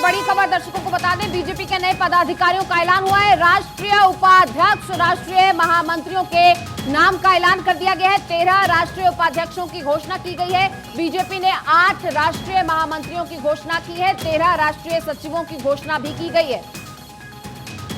बड़ी खबर दर्शकों को बता दें, बीजेपी के नए पदाधिकारियों का ऐलान हुआ है। राष्ट्रीय उपाध्यक्ष, राष्ट्रीय महामंत्रियों के नाम का ऐलान कर दिया गया है। 13 राष्ट्रीय उपाध्यक्षों की घोषणा की गई है। बीजेपी ने 8 राष्ट्रीय महामंत्रियों की घोषणा की है। 13 राष्ट्रीय सचिवों की घोषणा भी की गई है।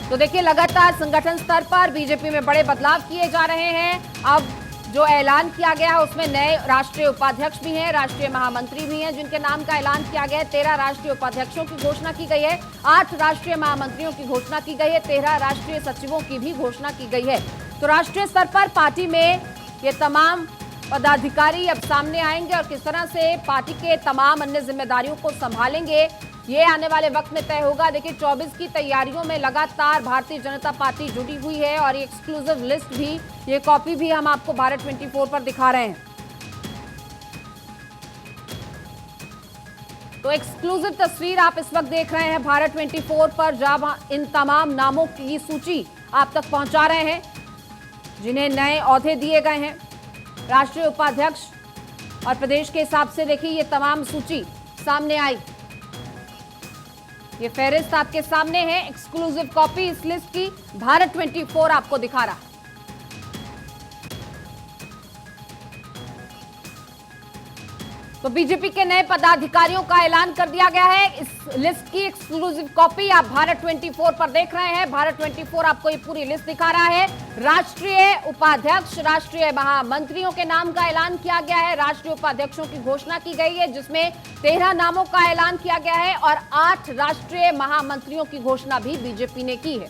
तो देखिए, लगातार संगठन स्तर पर बीजेपी में बड़े बदलाव किए जा रहे हैं। अब जो ऐलान किया गया है उसमें नए राष्ट्रीय उपाध्यक्ष भी हैं, राष्ट्रीय महामंत्री भी हैं जिनके नाम का ऐलान किया गया है। 13 राष्ट्रीय उपाध्यक्षों की घोषणा की गई है, 8 राष्ट्रीय महामंत्रियों की घोषणा की गई है, 13 राष्ट्रीय सचिवों की भी घोषणा की गई है। तो राष्ट्रीय स्तर पर पार्टी में ये तमाम पदाधिकारी अब सामने आएंगे और किस तरह से पार्टी के तमाम अन्य जिम्मेदारियों को संभालेंगे, ये आने वाले वक्त में तय होगा। देखिए, 24 की तैयारियों में लगातार भारतीय जनता पार्टी जुटी हुई है और ये एक्सक्लूसिव लिस्ट भी, ये कॉपी भी हम आपको भारत 24 पर दिखा रहे हैं। तो एक्सक्लूसिव तस्वीर आप इस वक्त देख रहे हैं भारत 24 पर, जहां इन तमाम नामों की सूची आप तक पहुंचा रहे हैं जिन्हें नए ओहदे दिए गए हैं। राष्ट्रीय उपाध्यक्ष और प्रदेश के हिसाब से देखिए ये तमाम सूची सामने आई। ये फहरिस्त आपके सामने है, एक्सक्लूसिव कॉपी इस लिस्ट की भारत 24 आपको दिखा रहा है। तो बीजेपी के नए पदाधिकारियों का ऐलान कर दिया गया है। इस लिस्ट की एक्सक्लूसिव कॉपी आप भारत 24 पर देख रहे हैं। भारत 24 आपको ये पूरी लिस्ट दिखा रहा है। राष्ट्रीय उपाध्यक्ष, राष्ट्रीय महामंत्रियों के नाम का ऐलान किया गया है। राष्ट्रीय उपाध्यक्षों की घोषणा की गई है जिसमें 13 नामों का ऐलान किया गया है और 8 राष्ट्रीय महामंत्रियों की घोषणा भी बीजेपी ने की है।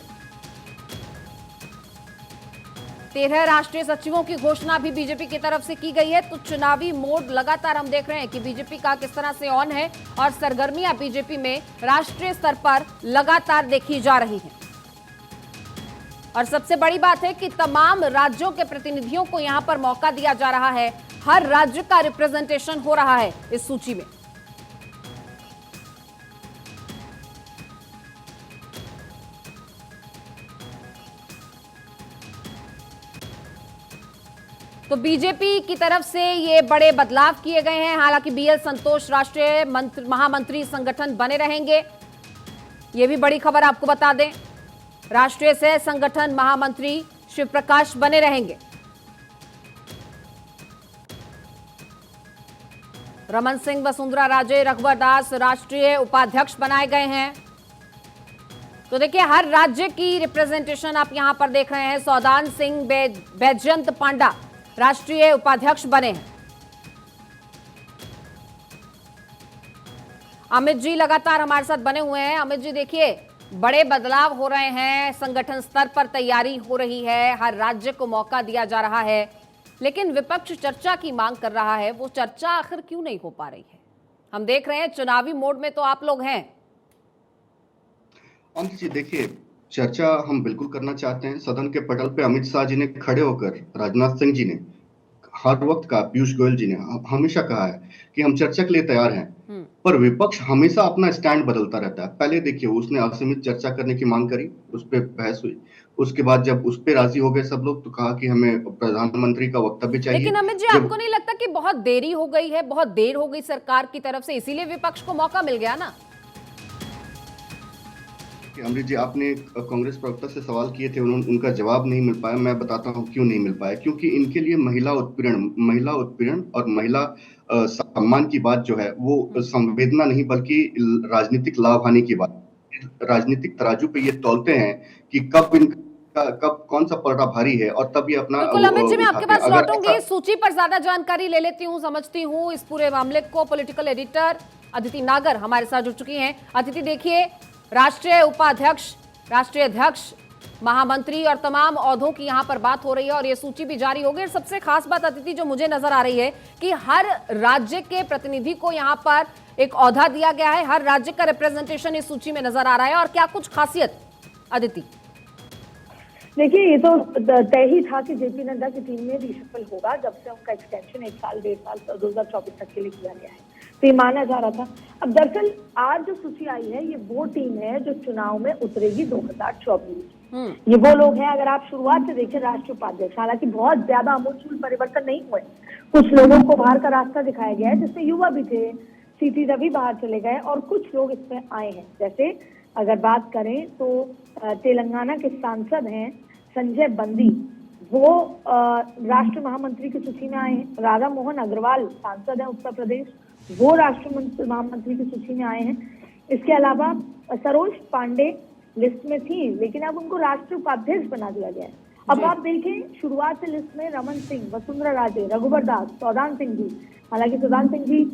13 राष्ट्रीय सचिवों की घोषणा भी बीजेपी की तरफ से की गई है। तो चुनावी मोड लगातार हम देख रहे हैं कि बीजेपी का किस तरह से ऑन है और सरगर्मियां बीजेपी में राष्ट्रीय स्तर पर लगातार देखी जा रही हैं। और सबसे बड़ी बात है कि तमाम राज्यों के प्रतिनिधियों को यहां पर मौका दिया जा रहा है। हर राज्य का रिप्रेजेंटेशन हो रहा है इस सूची में। तो बीजेपी की तरफ से ये बड़े बदलाव किए गए हैं। हालांकि बीएल संतोष राष्ट्रीय महामंत्री संगठन बने रहेंगे, ये भी बड़ी खबर आपको बता दें। राष्ट्रीय सह संगठन महामंत्री शिव प्रकाश बने रहेंगे। रमन सिंह, वसुंधरा राजे, रघुवर दास राष्ट्रीय उपाध्यक्ष बनाए गए हैं। तो देखिए, हर राज्य की रिप्रेजेंटेशन आप यहां पर देख रहे हैं। सौदान सिंह, बैजयंत पांडा राष्ट्रीय उपाध्यक्ष बने हैं। अमित जी लगातार हमारे साथ बने हुए हैं। अमित जी, देखिए बड़े बदलाव हो रहे हैं, संगठन स्तर पर तैयारी हो रही है, हर राज्य को मौका दिया जा रहा है, लेकिन विपक्ष चर्चा की मांग कर रहा है। वो चर्चा आखिर क्यों नहीं हो पा रही है? हम देख रहे हैं चुनावी मोड में तो आप लोग हैं। अमित जी, देखिए, चर्चा हम बिल्कुल करना चाहते हैं। सदन के पटल पे अमित शाह जी ने खड़े होकर, राजनाथ सिंह जी ने हर वक्त कहा, पीयूष गोयल जी ने हमेशा कहा है कि हम चर्चा के लिए तैयार हैं। पर विपक्ष हमेशा अपना स्टैंड बदलता रहता है। पहले देखिए, उसने असीमित चर्चा करने की मांग करी, उस पर बहस हुई। उसके बाद जब उस पर राजी हो गए सब लोग, तो कहा कि हमें प्रधानमंत्री का वक्तव्य चाहिए। लेकिन अमित जी, आपको नहीं लगता कि बहुत देरी हो गई है, बहुत देर हो गई सरकार की तरफ से, इसीलिए विपक्ष को मौका मिल गया ना? अमृत जी, आपने कांग्रेस प्रवक्ता से सवाल किए थे, उनका जवाब नहीं मिल पाया। मैं बताता हूं क्यों नहीं मिल पाया। क्योंकि इनके लिए महिला उत्पीड़न और महिला सम्मान की बात जो है वो संवेदना नहीं, बल्कि राजनीतिक लाभ हानि की बात। राजनीतिक तराजू पे ये तौलते हैं कि कब कौन सा पलड़ा भारी है और तब ये अपना। बिल्कुल अमित जी, मैं आपके पास लौटूंगी। सूची पर ज्यादा जानकारी ले लेती हूँ, समझती हूँ इस पूरे मामले को। पॉलिटिकल एडिटर अदिति नागर हमारे साथ जुड़ चुकी हैं। अदिति, देखिए, राष्ट्रीय उपाध्यक्ष, राष्ट्रीय अध्यक्ष, महामंत्री और तमाम ओहदों की यहां पर बात हो रही है और ये सूची भी जारी हो गई। सबसे खास बात अदिति जो मुझे नजर आ रही है कि हर राज्य के प्रतिनिधि को यहां पर एक ओहदा दिया गया है, हर राज्य का रिप्रेजेंटेशन इस सूची में नजर आ रहा है। और क्या कुछ खासियत अदिति? देखिए, ये तो तय ही था कि जेपी नड्डा की टीम में रिशफल होगा जब से उनका एक्सटेंशन 1 साल 1.5 साल 2024 तक के लिए किया गया है। तो ये माना जा रहा था। अब दरअसल आज जो सूची आई है, ये वो टीम है जो चुनाव में उतरेगी 2024। ये वो लोग हैं, अगर आप शुरुआत से देखें, राष्ट्रीय उपाध्यक्ष, हालांकि बहुत ज्यादा आमूलचूल परिवर्तन नहीं हुए, कुछ लोगों को बाहर का रास्ता दिखाया गया है जिसमें युवा भी थे, सीटी रवि बाहर चले गए और कुछ लोग इसमें आए हैं। जैसे अगर बात करें तो तेलंगाना के सांसद हैं संजय बंदी, वो राष्ट्र महामंत्री की सूची में आए हैं। राधा मोहन अग्रवाल सांसद हैं उत्तर प्रदेश, वो राष्ट्र महामंत्री की सूची में आए हैं। इसके अलावा सरोज पांडे लिस्ट में थी, लेकिन अब उनको राष्ट्रीय उपाध्यक्ष बना दिया गया है। अब आप देखें, शुरुआत से लिस्ट में रमन सिंह, वसुंधरा राजे, रघुवर दास, सौदान सिंह जी, हालांकि सौदान सिंह जी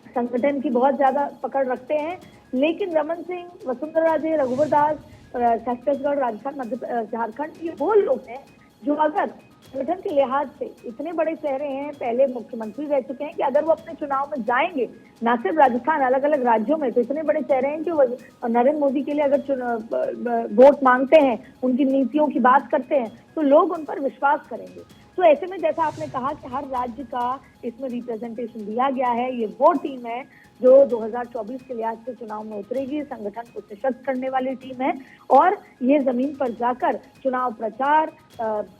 संगठन की बहुत ज्यादा पकड़ रखते हैं, लेकिन रमन सिंह, वसुंधरा राजे, रघुवर दास, छत्तीसगढ़, राजस्थान, मध्य झारखंड, ये वो लोग हैं जो अगर संगठन के लिहाज से इतने बड़े चेहरे हैं, पहले मुख्यमंत्री रह चुके हैं, कि अगर वो अपने चुनाव में जाएंगे, ना सिर्फ राजस्थान, अलग अलग राज्यों में, तो इतने बड़े चेहरे हैं कि वो नरेंद्र मोदी के लिए अगर वोट मांगते हैं, उनकी नीतियों की बात करते हैं, तो लोग उन पर विश्वास करेंगे। तो ऐसे में जैसा आपने कहा कि हर राज्य का इसमें रिप्रेजेंटेशन दिया गया है, ये वो टीम है जो 2024 के लिहाज से चुनाव में उतरेगी, संगठन को सशक्त करने वाली टीम है, और ये जमीन पर जाकर चुनाव प्रचार,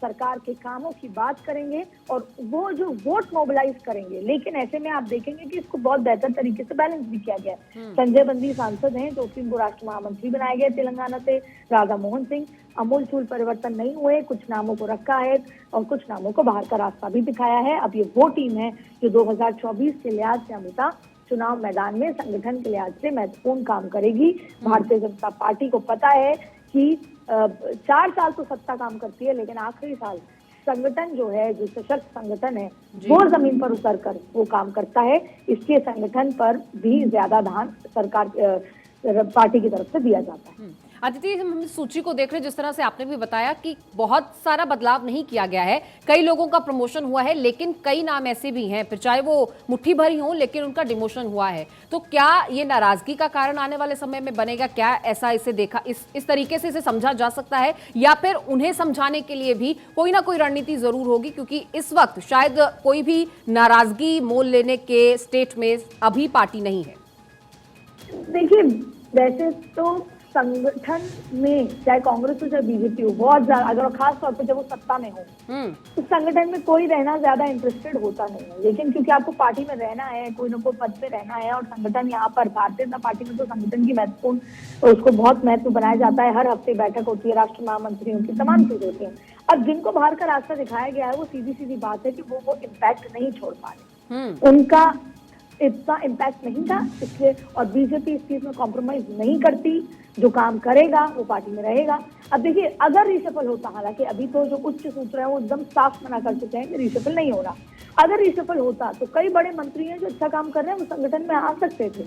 सरकार के कामों की बात करेंगे और वो जो वोट मोबिलाइज करेंगे। लेकिन ऐसे में आप देखेंगे कि इसको बहुत बेहतर तरीके से बैलेंस भी किया गया है। संजय बंदी सांसद हैं, जो कि इनको राष्ट्र महामंत्री बनाए गए तेलंगाना से। राधा मोहन सिंह, अमूलचूल परिवर्तन नहीं हुए, कुछ नामों को रखा है और कुछ नामों को बाहर का रास्ता भी दिखाया है। अब ये वो टीम है जो 2024 के लिहाज से अमिता चुनाव मैदान में संगठन के लिहाज से महत्वपूर्ण काम करेगी। भारतीय जनता पार्टी को पता है कि 4 साल तो सत्ता काम करती है, लेकिन आखिरी साल संगठन जो है, जो सशक्त संगठन है, वो जमीन पर उतर कर वो काम करता है। इसके संगठन पर भी ज्यादा ध्यान सरकार पार्टी की तरफ से दिया जाता है। अदिति, हम सूची को देख रहे हैं, जिस तरह से आपने भी बताया कि बहुत सारा बदलाव नहीं किया गया है, कई लोगों का प्रमोशन हुआ है, लेकिन कई नाम ऐसे भी हैं, फिर चाहे वो मुट्ठी भरी हो, लेकिन उनका डिमोशन हुआ है। तो क्या ये नाराजगी का कारण आने वाले समय में बनेगा? क्या ऐसा इसे देखा इस तरीके से इसे समझा जा सकता है, या फिर उन्हें समझाने के लिए भी कोई ना कोई रणनीति जरूर होगी, क्योंकि इस वक्त शायद कोई भी नाराजगी मोल लेने के स्टेट में अभी पार्टी नहीं है? देखिए, वैसे तो संगठन में चाहे कांग्रेस हो चाहे बीजेपी हो, बहुत ज्यादा, अगर खास तौर पे जब वो सत्ता में हो, तो संगठन में कोई रहना ज्यादा इंटरेस्टेड होता नहीं है। लेकिन क्योंकि आपको पार्टी में रहना है, कोई ना कोई पद पे रहना है, और संगठन यहाँ पर भारतीय जनता पार्टी में तो संगठन की महत्वपूर्ण, तो उसको बहुत महत्व बनाया जाता है। हर हफ्ते बैठक होती है, राष्ट्र महामंत्रियों की तमाम चीजें होती है। अब जिनको बाहर का रास्ता दिखाया गया है, वो सीधी सीधी बात है कि वो इम्पैक्ट नहीं छोड़ पा रहे, उनका इतना इम्पैक्ट नहीं था, इसलिए, और बीजेपी इस चीज में कॉम्प्रोमाइज नहीं करती, जो काम करेगा वो पार्टी में रहेगा। अब देखिए, अगर रिशफल होता, हालांकि अभी तो जो उच्च सूत्र है वो एकदम साफ मना कर चुके हैं कि रिशफल नहीं हो रहा, अगर रिशफल होता तो कई बड़े मंत्री हैं जो अच्छा काम कर रहे हैं, वो संगठन में आ सकते थे।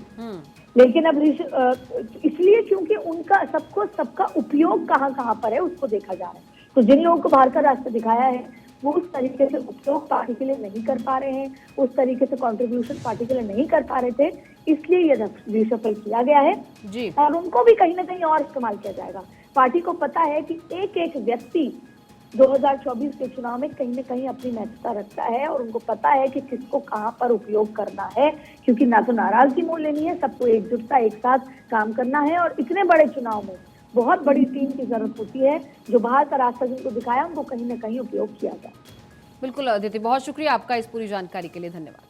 लेकिन अब इसलिए क्योंकि उनका सबका उपयोग कहाँ कहाँ पर है उसको देखा जा रहा है, तो जिन लोगों को बाहर का रास्ता दिखाया है वो उस तरीके से उपयोग पार्टी के लिए नहीं कर पा रहे हैं, उस तरीके से कंट्रीब्यूशन पार्टी के लिए नहीं कर पा रहे थे, इसलिए ये रिशफल किया गया है जी। और उनको भी कहीं ना कहीं और इस्तेमाल किया जाएगा। पार्टी को पता है कि एक एक व्यक्ति 2024 के चुनाव में कहीं ना कहीं अपनी महत्वता रखता है, और उनको पता है कि किसको कहाँ पर उपयोग करना है, क्योंकि ना तो नाराजगी मोल लेनी है, सबको एकजुटता एक साथ काम करना है, और इतने बड़े चुनाव में बहुत बड़ी टीम की जरूरत होती है, जो बाहर का रास्ता जिनको दिखाया उनको कहीं ना कहीं उपयोग किया जाए। बिल्कुल अदिति, बहुत शुक्रिया आपका इस पूरी जानकारी के लिए, धन्यवाद।